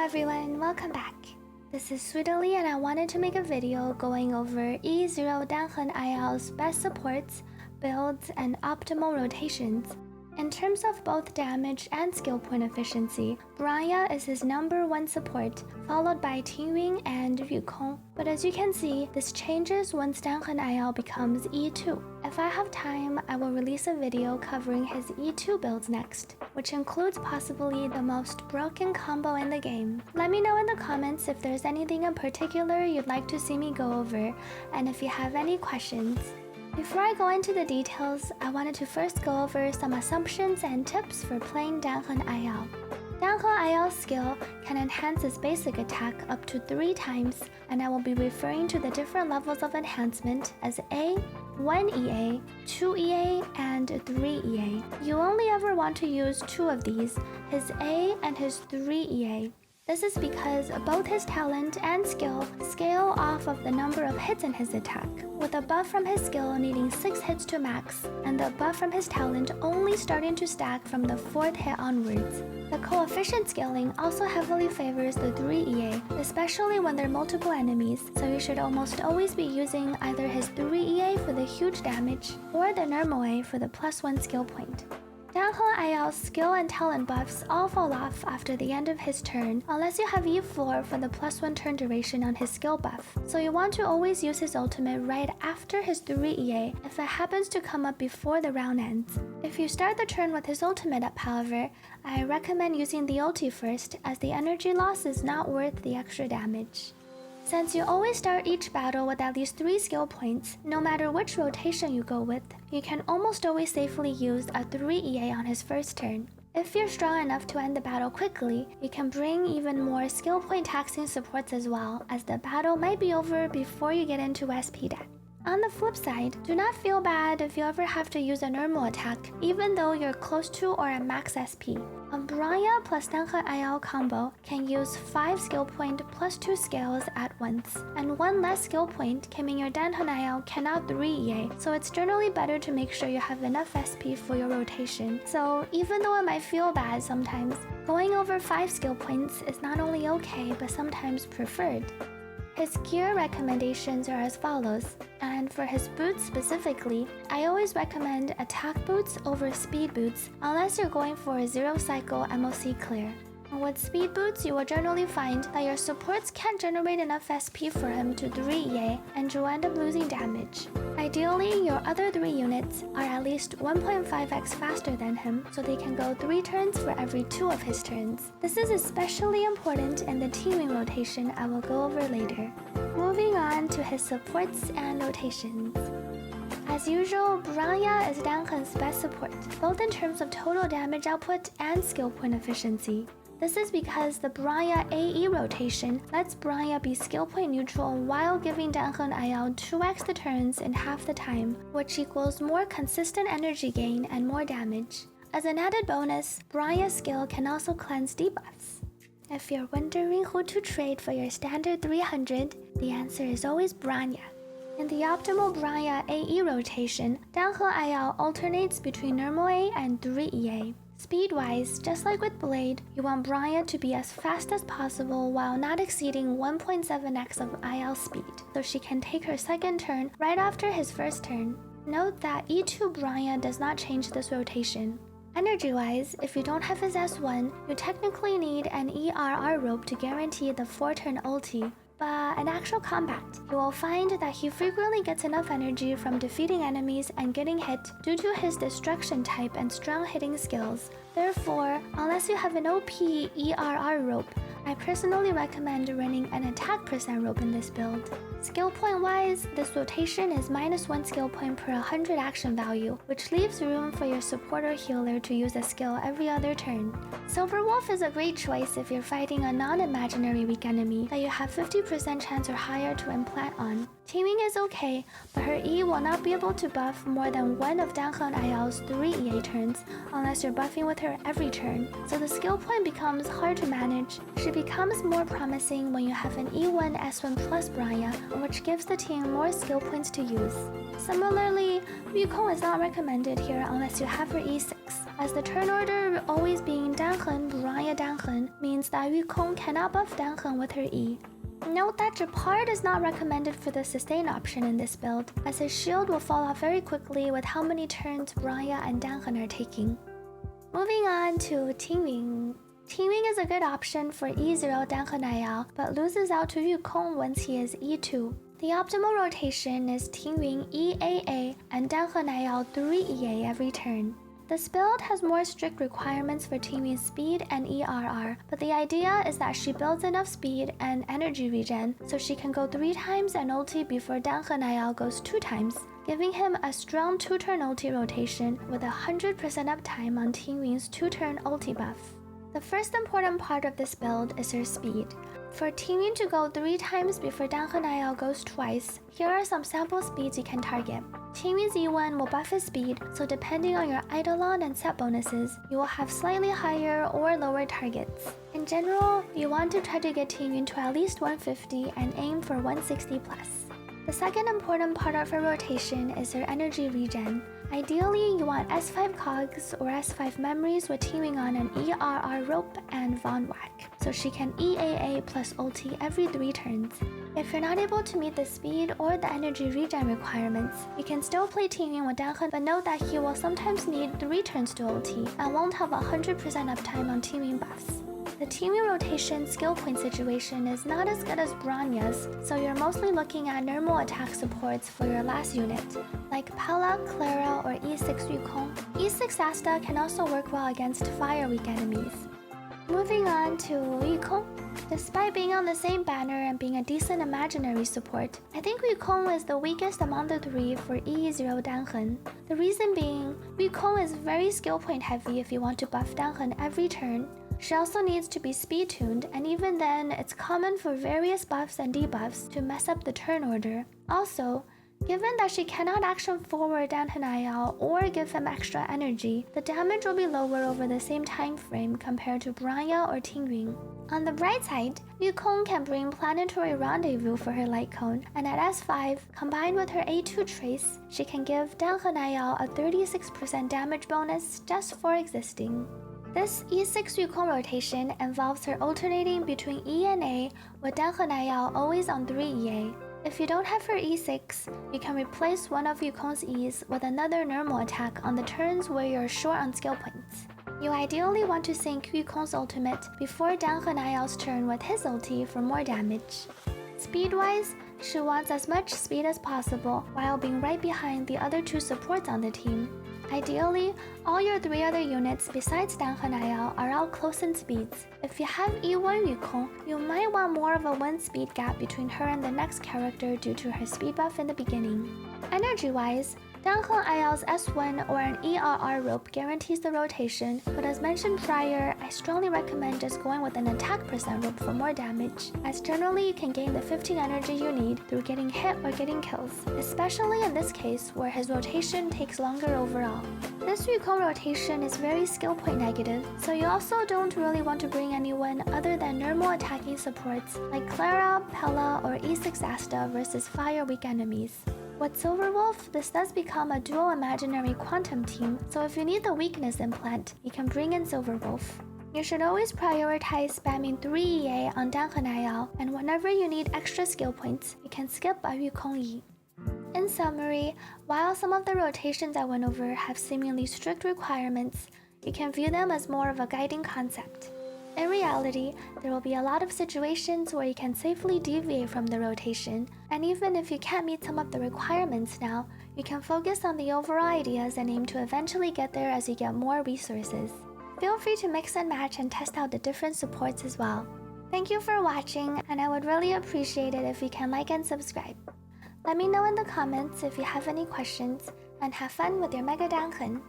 everyone, welcome back. This is Sweetly and I wanted to make a video going over E0 Danhen IL's best supports, builds, and optimal rotations. In terms of both damage and skill point efficiency, Bronya is his #1 support, followed by Tingyun and Yukong. But as you can see, this changes once Danhen IL becomes E2. If I have time, I will release a video covering his E2 builds next, which includes possibly the most broken combo in the game. Let me know in the comments if there's anything in particular you'd like to see me go over, and if you have any questions. Before I go into the details, I wanted to first go over some assumptions and tips for playing Danhen IL. Danhen IL's skill can enhance his basic attack up to 3 times, and I will be referring to the different levels of enhancement as A, 1 EA, 2 EA, and 3 EA. You only ever want to use 2 of these, his A and his 3 EA. This is because both his talent and skill scale off of the number of hits in his attack, with a buff from his skill needing 6 hits to max, and the buff from his talent only starting to stack from the 4th hit onwards. The coefficient scaling also heavily favors the 3 EA, especially when there are multiple enemies, so you should almost always be using either his 3 EA for the huge damage, or the Lunae for the +1 skill point. Danhen IL's skill and talent buffs all fall off after the end of his turn, unless you have E4 for the +1 turn duration on his skill buff, so you want to always use his ultimate right after his 3 EA if it happens to come up before the round ends. If you start the turn with his ultimate up, however, I recommend using the ulti first, as the energy loss is not worth the extra damage. Since you always start each battle with at least 3 skill points, no matter which rotation you go with, you can almost always safely use a 3 EA on his first turn. If you're strong enough to end the battle quickly, you can bring even more skill point taxing supports as well, as the battle might be over before you get into SP deck. On the flip side, do not feel bad if you ever have to use a normal attack, even though you're close to or at max SP. A Bronya plus Danhen IL combo can use 5 skill point plus 2 scales at once, and 1 less skill point can mean your Danhen IL cannot 3 EA, so it's generally better to make sure you have enough SP for your rotation. So even though it might feel bad sometimes, going over 5 skill points is not only okay, but sometimes preferred. His gear recommendations are as follows, and for his boots specifically, I always recommend attack boots over speed boots unless you're going for a 0 cycle MOC clear. With speed boots, you will generally find that your supports can't generate enough SP for him to 3 EA, and you'll end up losing damage. Ideally, your other 3 units are at least 1.5x faster than him, so they can go 3 turns for every 2 of his turns. This is especially important in the teaming rotation I will go over later. Moving on to his supports and rotations. As usual, Bronya is Danhen's best support, both in terms of total damage output and skill point efficiency. This is because the Bronya AE rotation lets Bronya be skill point neutral while giving Danhen IL 2x the turns in half the time, which equals more consistent energy gain and more damage. As an added bonus, Bronya's skill can also cleanse debuffs. If you're wondering who to trade for your standard 300, the answer is always Bronya. In the optimal Bronya AE rotation, Danhen IL alternates between Lunae and 3 EA. Speed-wise, just like with Blade, you want Bronya to be as fast as possible while not exceeding 1.7x of IL speed, so she can take her second turn right after his first turn. Note that E2 Bronya does not change this rotation. Energy-wise, if you don't have his S1, you technically need an ERR rope to guarantee the 4-turn ulti. But in actual combat, you will find that he frequently gets enough energy from defeating enemies and getting hit due to his destruction type and strong hitting skills. Therefore, unless you have an OP ERR rope, I personally recommend running an attack percent rope in this build. Skill point wise, this rotation is -1 skill point per 100 action value, which leaves room for your support or healer to use a skill every other turn. Silverwolf is a great choice if you're fighting a non-imaginary weak enemy that you have 50% chance or higher to implant on. Teaming is okay, but her E will not be able to buff more than 1 of Danhen IL's 3 EA turns unless you're buffing with her every turn, so the skill point becomes hard to manage. She becomes more promising when you have an E1 S1 plus Bronya, which gives the team more skill points to use. Similarly, Yukong is not recommended here unless you have her E6, as the turn order always being Danhen, Bronya Danhen means that Yukong cannot buff Danhen with her E. Note that Japard is not recommended for the sustain option in this build, as his shield will fall off very quickly with how many turns Bronya and Danhen are taking. Moving on to Tingyun. Tingyun is a good option for E0 Danhen IL, but loses out to Yukong once he is E2. The optimal rotation is Tingyun EAA and Danhen IL 3EA every turn. This build has more strict requirements for Tingyun's speed and ERR, but the idea is that she builds enough speed and energy regen so she can go 3 times and ulti before Danhen IL goes 2 times, giving him a strong 2-turn ulti rotation with 100% uptime on Tingyun's 2-turn ulti buff. The first important part of this build is her speed. For Tingyun to go 3 times before Danhen IL goes twice, here are some sample speeds you can target. Tingyun's E1 will buff his speed, so depending on your Eidolon and set bonuses, you will have slightly higher or lower targets. In general, you want to try to get Tingyun to at least 150 and aim for 160 plus. The second important part of her rotation is her energy regen. Ideally, you want S5 cogs or S5 memories with Tingyun on an ERR rope and Von Whack, so she can EAA plus ulti every 3 turns. If you're not able to meet the speed or the energy regen requirements, you can still play Tingyun with Danhen, but note that he will sometimes need 3 turns to ulti and won't have 100% uptime on Tingyun buffs. The Tingyun rotation skill point situation is not as good as Bronya's, so you're mostly looking at normal attack supports for your last unit, like Pella, Clara, or E6 Yukong. E6 Asta can also work well against fire weak enemies. Moving on to Yukong. Despite being on the same banner and being a decent imaginary support, I think Yukong is the weakest among the 3 for E0 Danhen. The reason being, Yukong is very skill point heavy if you want to buff Danhen every turn. She also needs to be speed tuned, and even then, it's common for various buffs and debuffs to mess up the turn order. Also, given that she cannot action forward Danhen IL or give him extra energy, the damage will be lower over the same time frame compared to Bronya or Tingyun. On the bright side, Yukong can bring Planetary Rendezvous for her light cone, and at S5, combined with her A2 trace, she can give Danhen IL a 36% damage bonus just for existing. This E6 Yukong rotation involves her alternating between E and A, with Danhen IL always on 3 EA. If you don't have her E6, you can replace one of Yukong's E's with another normal attack on the turns where you're short on skill points. You ideally want to sync Yukong's ultimate before Danhen IL's turn with his ulti for more damage. Speed-wise, she wants as much speed as possible while being right behind the other 2 supports on the team. Ideally, all your 3 other units besides Danhen IL are all close in speeds. If you have E1 Yukong, you might want more of a 1 speed gap between her and the next character due to her speed buff in the beginning. Energy-wise, Danhen IL's S1 or an ERR rope guarantees the rotation, but as mentioned prior, I strongly recommend just going with an attack % rope for more damage, as generally you can gain the 15 energy you need through getting hit or getting kills, especially in this case where his rotation takes longer overall. This Yukong rotation is very skill point negative, so you also don't really want to bring anyone other than normal attacking supports like Clara, Pella, or E6 Asta versus fire weak enemies. With Silverwolf, this does become a dual imaginary quantum team, so if you need the weakness implant, you can bring in Silverwolf. You should always prioritize spamming 3 EA on Danhen IL, and whenever you need extra skill points, you can skip a Yukong E. In summary, while some of the rotations I went over have seemingly strict requirements, you can view them as more of a guiding concept. In reality, there will be a lot of situations where you can safely deviate from the rotation, and even if you can't meet some of the requirements now, you can focus on the overall ideas and aim to eventually get there as you get more resources. Feel free to mix and match and test out the different supports as well. Thank you for watching, and I would really appreciate it if you can like and subscribe. Let me know in the comments if you have any questions, and have fun with your Mega Danhen!